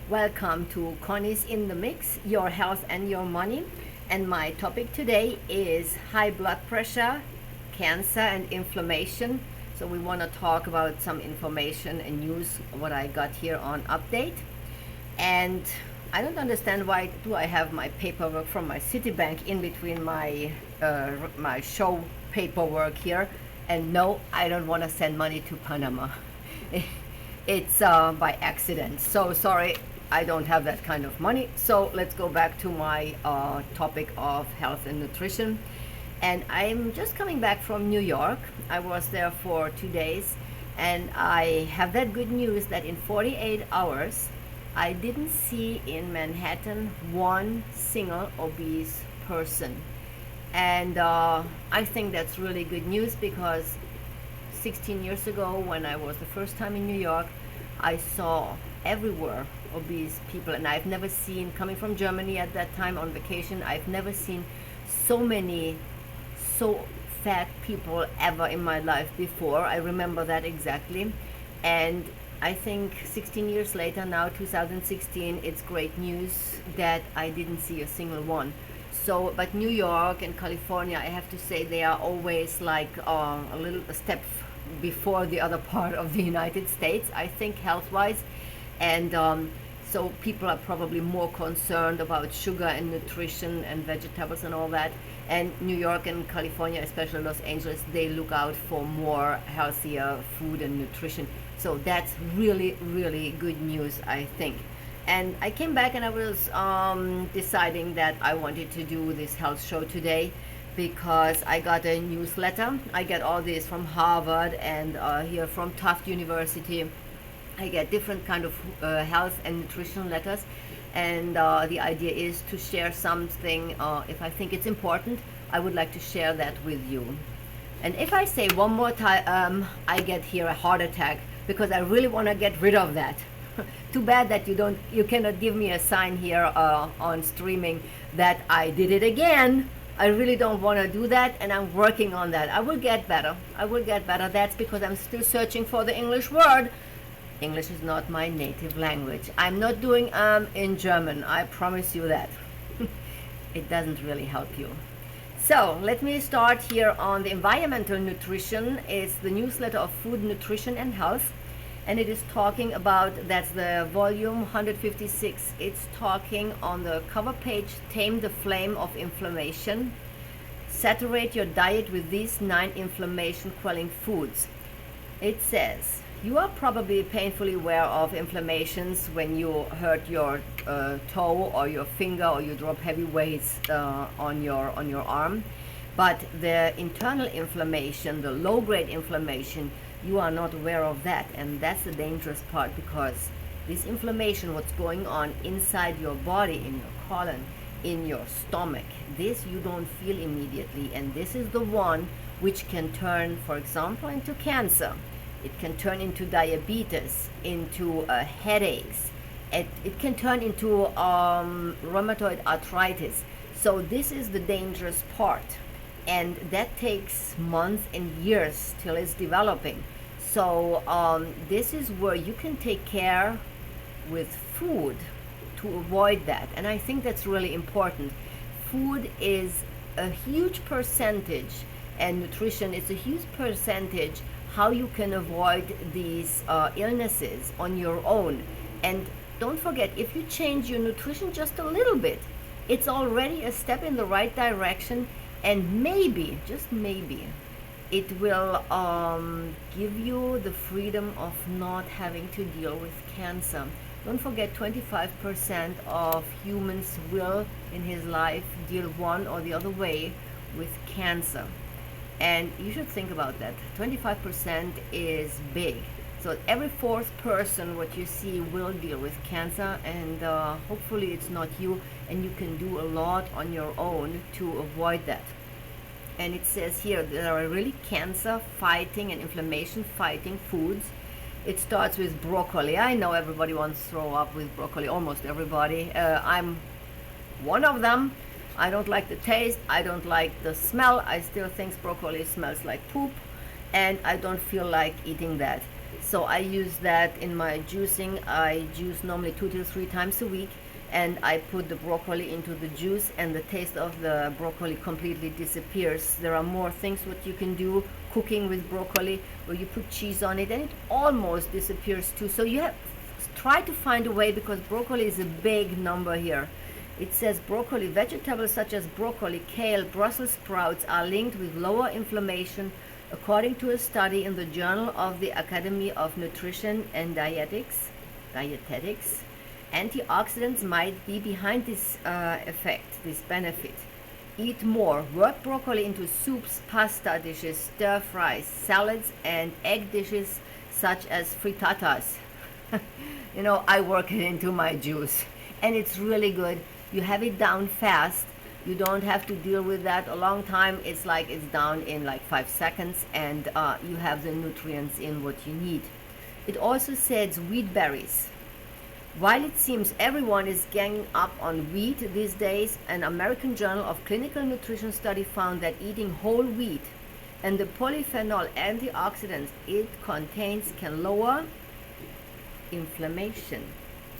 Welcome to Connie's in the Mix, your health and your money. And my topic today is high blood pressure, cancer, and inflammation. So we want to talk about some information and news, what I got here on Update. And I don't understand why do I have my paperwork from my Citibank in between my show paperwork here. And no, I don't want to send money to Panama. It's by accident. So sorry, I don't have that kind of money. So let's go back to my topic of health and nutrition. And I'm just coming back from New York. I was there for 2 days, and I have that good news that in 48 hours, I didn't see in Manhattan one single obese person. And I think that's really good news because 16 years ago, when I was the first time in New York, I saw everywhere obese people, and I've never seen, coming from Germany at that time on vacation, I've never seen so many so fat people ever in my life before. I remember that exactly. And I think 16 years later, now 2016, it's great news that I didn't see a single one. So, but New York and California, I have to say, they are always like a step before the other part of the United States, I think, health-wise. And so people are probably more concerned about sugar and nutrition and vegetables and all that. And New York and California, especially Los Angeles, they look out for more healthier food and nutrition. So that's really, really good news, I think. And I came back and I was deciding that I wanted to do this health show today because I got a newsletter. I get all this from Harvard and here from Tufts University. I get different kind of health and nutrition letters. And the idea is to share something. If I think it's important, I would like to share that with you. And if I say one more time, I get here a heart attack because I really want to get rid of that. Too bad that you cannot give me a sign here on streaming that I did it again. I really don't want to do that, and I'm working on that. I will get better. I will get better. That's because I'm still searching for the English word. English is not my native language. I'm not doing in German. I promise you that. It doesn't really help you. So let me start here on the environmental nutrition. It's the newsletter of food, nutrition, and health. And it is talking about, that's the volume 156. It's talking on the cover page, tame the flame of inflammation. Saturate your diet with these 9 inflammation quelling foods. It says, you are probably painfully aware of inflammations when you hurt your toe or your finger, or you drop heavy weights on your arm. But the internal inflammation, the low-grade inflammation, you are not aware of that, and that's the dangerous part, because this inflammation, what's going on inside your body, in your colon, in your stomach, this you don't feel immediately, and this is the one which can turn, for example, into cancer. It can turn into diabetes, into headaches. It can turn into rheumatoid arthritis. So this is the dangerous part. And that takes months and years till it's developing. So this is where you can take care with food to avoid that. And I think that's really important. Food is a huge percentage, and nutrition is a huge percentage how you can avoid these illnesses on your own. And don't forget, if you change your nutrition just a little bit, it's already a step in the right direction. And maybe, just maybe, it will give you the freedom of not having to deal with cancer. Don't forget, 25% of humans will, in his life, deal one or the other way with cancer. And you should think about that. 25% is big. So every 4th person what you see will deal with cancer, and hopefully it's not you, and you can do a lot on your own to avoid that. And it says here there are really cancer fighting and inflammation fighting foods. It starts with broccoli. I know everybody wants to throw up with broccoli, almost everybody. I'm one of them. I don't like the taste, I don't like the smell. I still think broccoli smells like poop, and I don't feel like eating that. So I use that in my juicing. I juice normally 2 to 3 times a week, and I put the broccoli into the juice, and the taste of the broccoli completely disappears. There are more things what you can do cooking with broccoli, where you put cheese on it and it almost disappears too. So you have try to find a way, because broccoli is a big number here. It says broccoli, vegetables such as broccoli, kale, Brussels sprouts are linked with lower inflammation, according to a study in the Journal of the Academy of Nutrition and Dietetics. Antioxidants might be behind this effect, this benefit. Eat more. Work broccoli into soups, pasta dishes, stir fries, salads, and egg dishes such as frittatas. I work it into my juice, and it's really good. You have it down fast. You don't have to deal with that a long time. It's down in like 5 seconds, and you have the nutrients in what you need. It also says wheat berries. While it seems everyone is ganging up on wheat these days, an American Journal of Clinical Nutrition study found that eating whole wheat and the polyphenol antioxidants it contains can lower inflammation.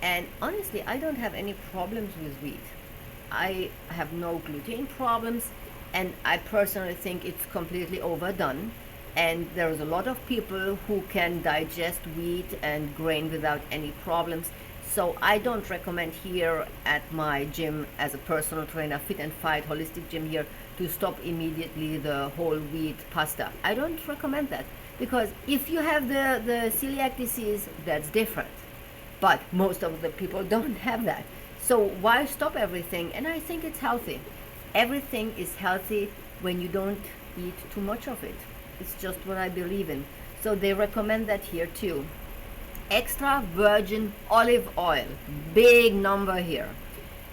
And honestly, I don't have any problems with wheat. I have no gluten problems, and I personally think it's completely overdone. And there's a lot of people who can digest wheat and grain without any problems. So I don't recommend here at my gym, as a personal trainer, Fit and Fight Holistic Gym here, to stop immediately the whole wheat pasta. I don't recommend that, because if you have the celiac disease, that's different. But most of the people don't have that. So why stop everything? And I think it's healthy. Everything is healthy when you don't eat too much of it. It's just what I believe in. So they recommend that here too. Extra virgin olive oil, big number here.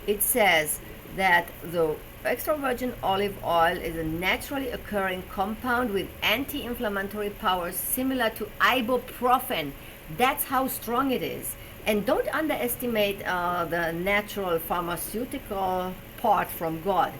It says that the extra virgin olive oil is a naturally occurring compound with anti-inflammatory powers similar to ibuprofen. That's how strong it is. And don't underestimate the natural pharmaceutical part from God.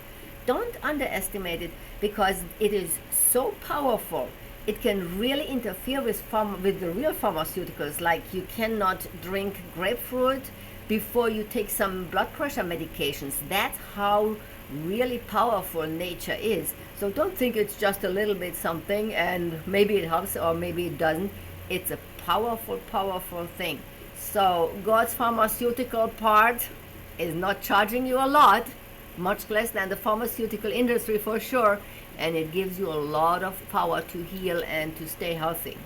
Don't underestimate it, because it is so powerful. It can really interfere with the real pharmaceuticals. Like, you cannot drink grapefruit before you take some blood pressure medications. That's how really powerful nature is. So don't think it's just a little bit something and maybe it helps or maybe it doesn't. It's a powerful, powerful thing. So God's pharmaceutical part is not charging you a lot, much less than the pharmaceutical industry for sure, and it gives you a lot of power to heal and to stay healthy.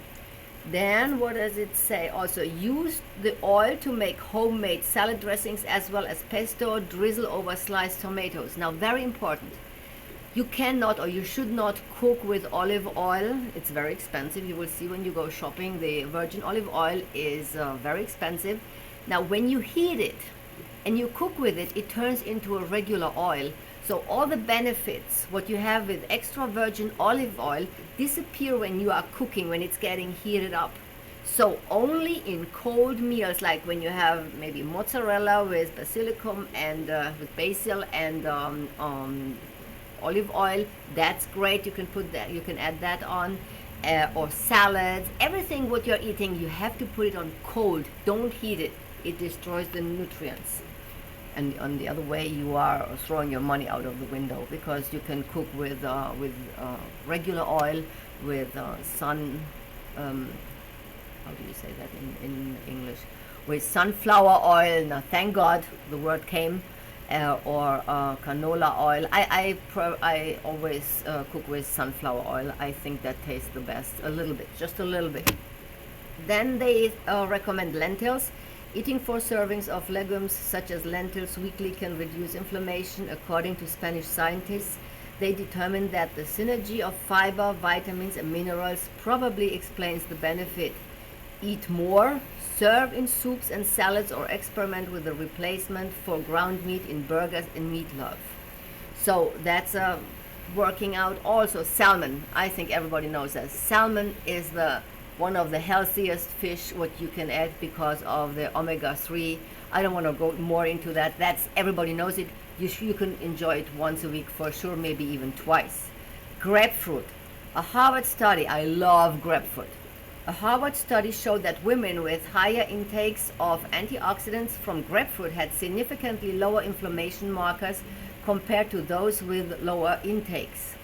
Then what does it say? Also, use the oil to make homemade salad dressings as well as pesto, drizzle over sliced tomatoes. Now, very important. You cannot or you should not cook with olive oil. It's very expensive. You will see when you go shopping, the virgin olive oil is very expensive. Now, when you heat it and you cook with it, it turns into a regular oil. So all the benefits, what you have with extra virgin olive oil, disappear when you are cooking, when it's getting heated up. So only in cold meals, like when you have maybe mozzarella with basilicum and with basil and olive oil, that's great. You can put that, you can add that on, or salads. Everything what you're eating, you have to put it on cold. Don't heat it. It destroys the nutrients. And on the other way, you are throwing your money out of the window, because you can cook with regular oil, with how do you say that in English? With sunflower oil. Now, thank God the word came. Or canola oil. I always cook with sunflower oil. I think that tastes the best. A little bit, just a little bit. Then they recommend lentils. Eating 4 servings of legumes such as lentils weekly can reduce inflammation. According to Spanish scientists, they determined that the synergy of fiber, vitamins, and minerals probably explains the benefit. Eat more, serve in soups and salads, or experiment with a replacement for ground meat in burgers and meatloaf. So that's working out. Also, salmon. I think everybody knows that. Salmon is one of the healthiest fish what you can add because of the omega-3. I don't want to go more into that. That's, everybody knows it. You can enjoy it once a week for sure, maybe even twice. Grapefruit. A Harvard study. I love grapefruit. A Harvard study showed that women with higher intakes of antioxidants from grapefruit had significantly lower inflammation markers compared to those with lower intakes.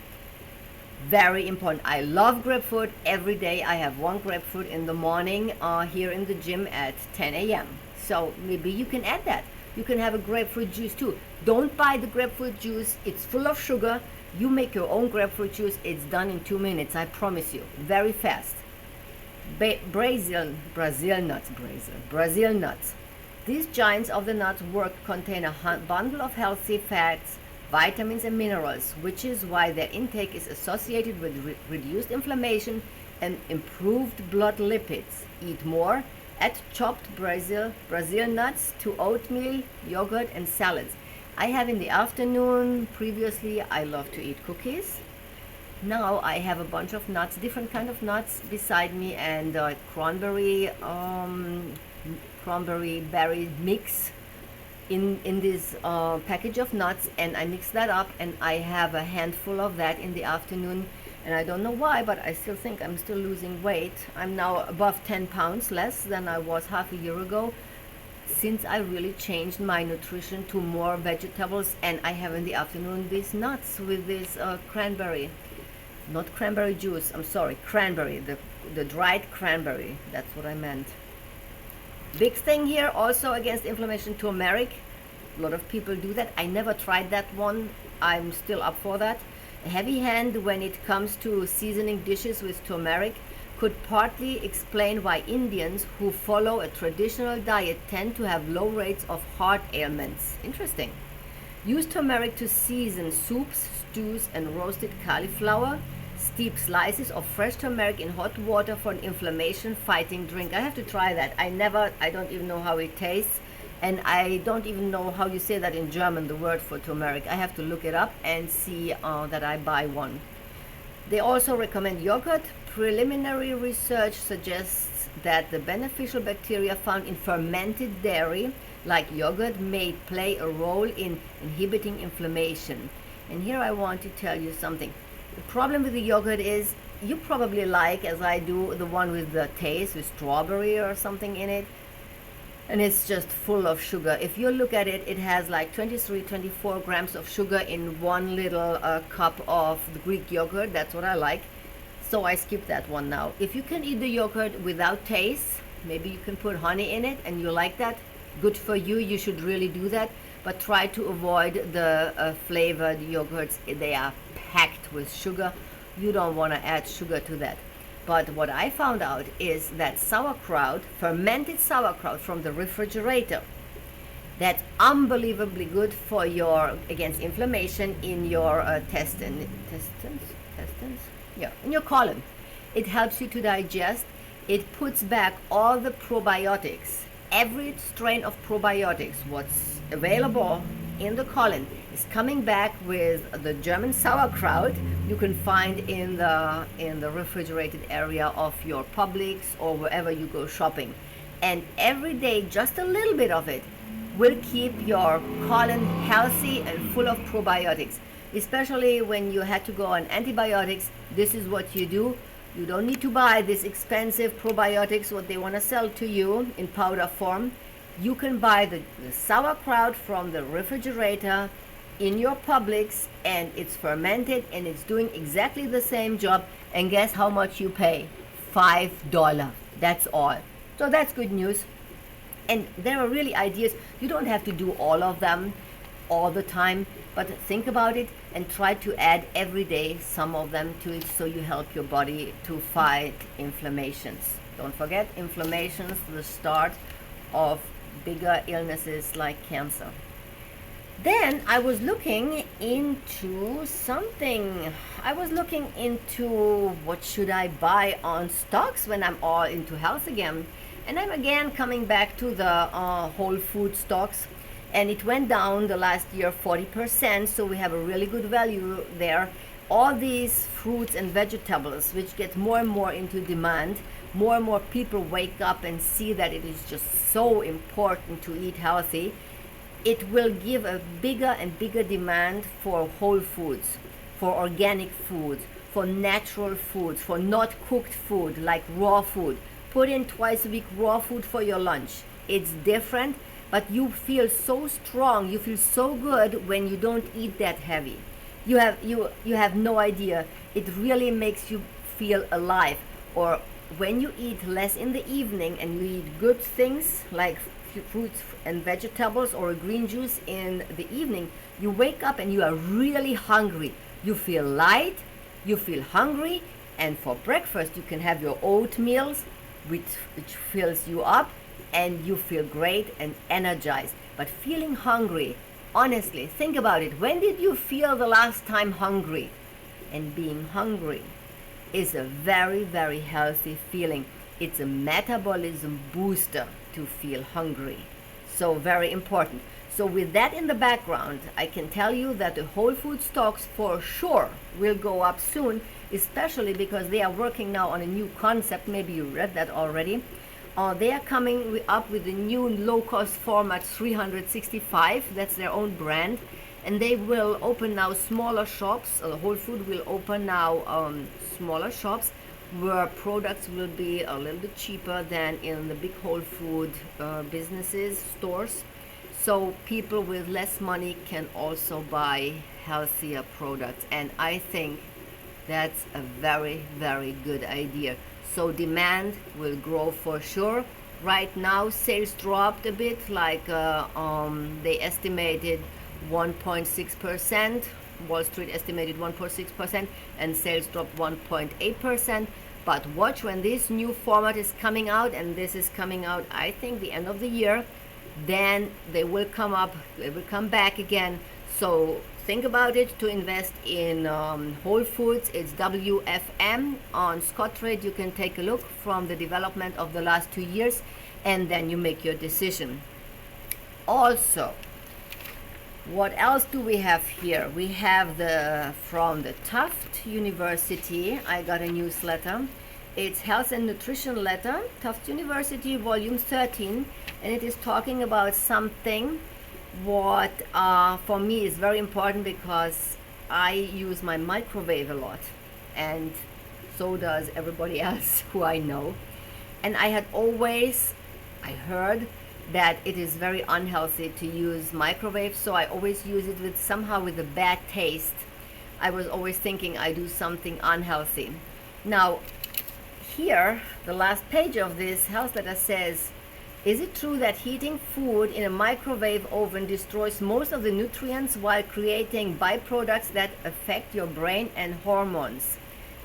Very important. I love grapefruit. Every day I have one grapefruit in the morning here in the gym at 10 a.m. So maybe you can add that. You can have a grapefruit juice too. Don't buy the grapefruit juice. It's full of sugar. You make your own grapefruit juice. It's done in 2 minutes, I promise you. Very fast. Brazil nuts. These giants of the nuts contain a bundle of healthy fats, vitamins and minerals, which is why their intake is associated with reduced inflammation and improved blood lipids. Eat more. Add chopped Brazil nuts to oatmeal, yogurt and salads. I have in the afternoon. Previously I loved to eat cookies. Now I have a bunch of nuts, different kind of nuts beside me, and cranberry berry mix in this package of nuts, and I mix that up and I have a handful of that in the afternoon. And I don't know why, but I still think I'm still losing weight. I'm now above 10 pounds less than I was half a year ago, since I really changed my nutrition to more vegetables. And I have in the afternoon these nuts with this cranberry, not cranberry juice, I'm sorry, cranberry, the dried cranberry, that's what I meant. Big thing here also against inflammation, turmeric. A lot of people do that. I never tried that one. I'm still up for that. A heavy hand when it comes to seasoning dishes with turmeric could partly explain why Indians who follow a traditional diet tend to have low rates of heart ailments. Interesting. Use turmeric to season soups, stews, and roasted cauliflower. Steep slices of fresh turmeric in hot water for an inflammation-fighting drink. I have to try that. I don't even know how it tastes, and I don't even know how you say that in German, the word for turmeric. I have to look it up and see that I buy one. They also recommend yogurt. Preliminary research suggests that the beneficial bacteria found in fermented dairy, like yogurt, may play a role in inhibiting inflammation. And here I want to tell you something. The problem with the yogurt is you probably like, as I do, the one with the taste with strawberry or something in it, and it's just full of sugar. If you look at it, it has like 24 grams of sugar in one little cup of the Greek yogurt. That's what I like, so I skip that one now. If you can eat the yogurt without taste, maybe you can put honey in it and you like that, good for you. You should really do that, but try to avoid the flavored yogurts. They are packed with sugar. You don't want to add sugar to that. But what I found out is that sauerkraut, fermented sauerkraut from the refrigerator, that's unbelievably good for against inflammation in your intestines, in your colon. It helps you to digest. It puts back all the probiotics. Every strain of probiotics, what's available in the colon, is coming back with the German sauerkraut you can find in the refrigerated area of your Publix or wherever you go shopping. And every day, just a little bit of it will keep your colon healthy and full of probiotics. Especially when you had to go on antibiotics, this is what you do. You don't need to buy this expensive probiotics, what they want to sell to you in powder form. You can buy the sauerkraut from the refrigerator in your Publix, and it's fermented and it's doing exactly the same job. And guess how much you pay? $5. That's all. So that's good news. And there are really ideas. You don't have to do all of them all the time, but think about it and try to add every day some of them to it, so you help your body to fight inflammations. Don't forget, inflammations, the start of bigger illnesses like cancer. Then I was looking into something. I was looking into what should I buy on stocks when I'm all into health again. And I'm again coming back to the whole food stocks. And it went down the last year 40%, so we have a really good value there. All these fruits and vegetables, which get more and more into demand, more and more people wake up and see that it is just so important to eat healthy. It will give a bigger and bigger demand for whole foods, for organic foods, for natural foods, for not cooked food, like raw food. Put in twice a week raw food for your lunch. It's different, but you feel so strong, you feel so good when you don't eat that heavy. You have no idea. It really makes you feel alive. Or when you eat less in the evening and you eat good things like fruits and vegetables or a green juice in the evening, you wake up and you are really hungry. You feel light, you feel hungry, and for breakfast you can have your oatmeals, which fills you up, and you feel great and energized. But feeling hungry, honestly, think about it. When did you feel the last time hungry? And being hungry is a very, very healthy feeling. It's a metabolism booster to feel hungry. So very important. So with that in the background, I can tell you that the whole food stocks for sure will go up soon, especially because they are working now on a new concept. Maybe you read that already. They are coming up with a new low-cost format 365. That's their own brand. And they will open now smaller shops. Whole Food will open now smaller shops where products will be a little bit cheaper than in the big Whole Food businesses, stores. So people with less money can also buy healthier products. And I think that's a very, very good idea. So demand will grow for sure. Right now sales dropped a bit, like they estimated 1.6%. Wall Street estimated 1.6%, and sales dropped 1.8%. But watch when this new format is coming out, and this is coming out, I think, the end of the year. Then they will come back again. So think about it to invest in Whole Foods. It's WFM on Scottrade. You can take a look from the development of the last 2 years, and then you make your decision. Also, what else do we have here? We have from the Tufts University. I got a newsletter. It's Health and Nutrition Letter, Tufts University, Volume 13, and it is talking about something what for me is very important, because I use my microwave a lot, and so does everybody else who I know. And I heard that it is very unhealthy to use microwave, so I always use it with a bad taste. I was always thinking I do something unhealthy. Now, here, the last page of this health letter says, is it true that heating food in a microwave oven destroys most of the nutrients while creating byproducts that affect your brain and hormones?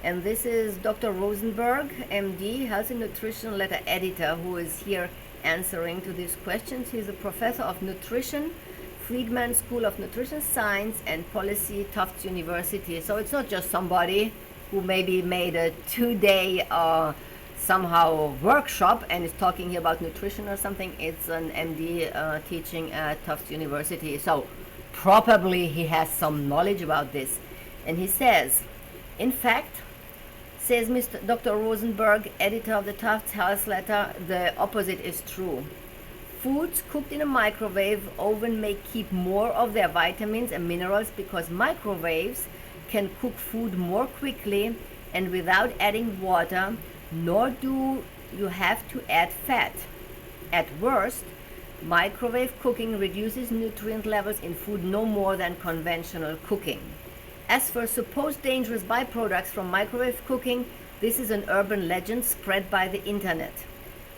And this is Dr. Rosenberg, MD, Health and Nutrition Letter Editor, who is here answering to these questions. He's a professor of nutrition, Friedman School of Nutrition Science and Policy, Tufts University. So it's not just somebody who maybe made a 2-day somehow workshop and is talking here about nutrition or something. It's an MD teaching at Tufts University. So probably he has some knowledge about this. And he says, in fact, says Dr. Rosenberg, editor of the Tufts Health Letter, the opposite is true. Foods cooked in a microwave oven may keep more of their vitamins and minerals because microwaves can cook food more quickly and without adding water, nor do you have to add fat. At worst, microwave cooking reduces nutrient levels in food no more than conventional cooking. As for supposed dangerous byproducts from microwave cooking, this is an urban legend spread by the internet.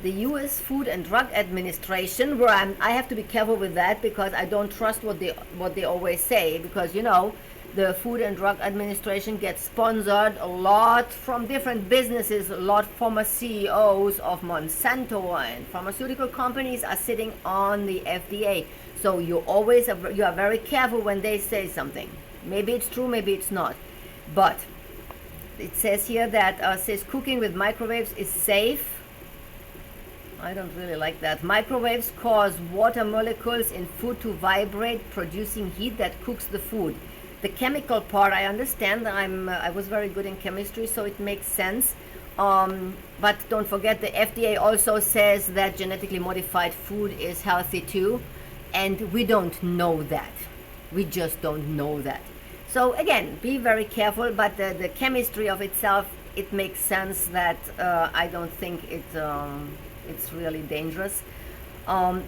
The U.S. Food and Drug Administration, where I have to be careful with that because I don't trust what they always say, because the Food and Drug Administration gets sponsored a lot from different businesses. A lot of former CEOs of Monsanto and pharmaceutical companies are sitting on the FDA. So you are very careful when they say something. Maybe it's true, maybe it's not. But it says here that says cooking with microwaves is safe. I don't really like that. Microwaves cause water molecules in food to vibrate, producing heat that cooks the food. The chemical part, I understand. I was very good in chemistry, so it makes sense. But don't forget, the FDA also says that genetically modified food is healthy too, and we don't know that. We just don't know that. So again, be very careful, but the chemistry of itself, it makes sense that I don't think it's really dangerous. Um,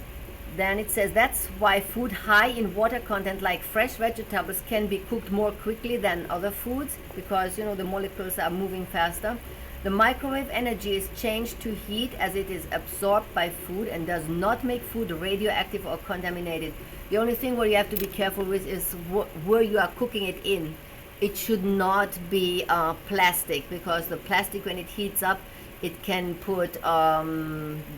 then it says that's why food high in water content like fresh vegetables can be cooked more quickly than other foods, because the molecules are moving faster. The microwave energy is changed to heat as it is absorbed by food and does not make food radioactive or contaminated. The only thing where you have to be careful with is where you are cooking it in. It should not be plastic, because the plastic, when it heats up, it can put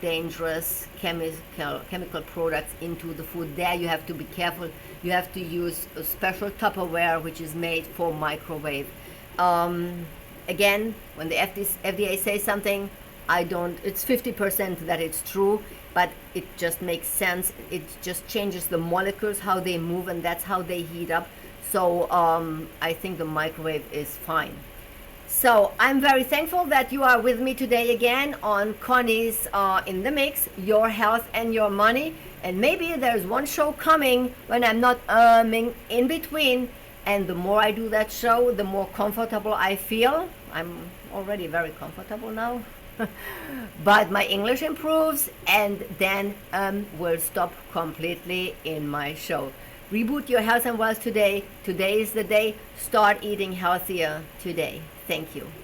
dangerous chemical products into the food. There you have to be careful. You have to use a special Tupperware which is made for microwave. Again, when the FDA says something, it's 50% that it's true, but it just makes sense. It just changes the molecules, how they move, and that's how they heat up. So I think the microwave is fine. So I'm very thankful that you are with me today again on Connie's In the Mix, Your Health and Your Money. And maybe there's one show coming when I'm not in between. And the more I do that show, the more comfortable I feel. I'm already very comfortable now. But my English improves, and then will stop completely in my show. Reboot your health and wealth today. Today is the day. Start eating healthier today. Thank you.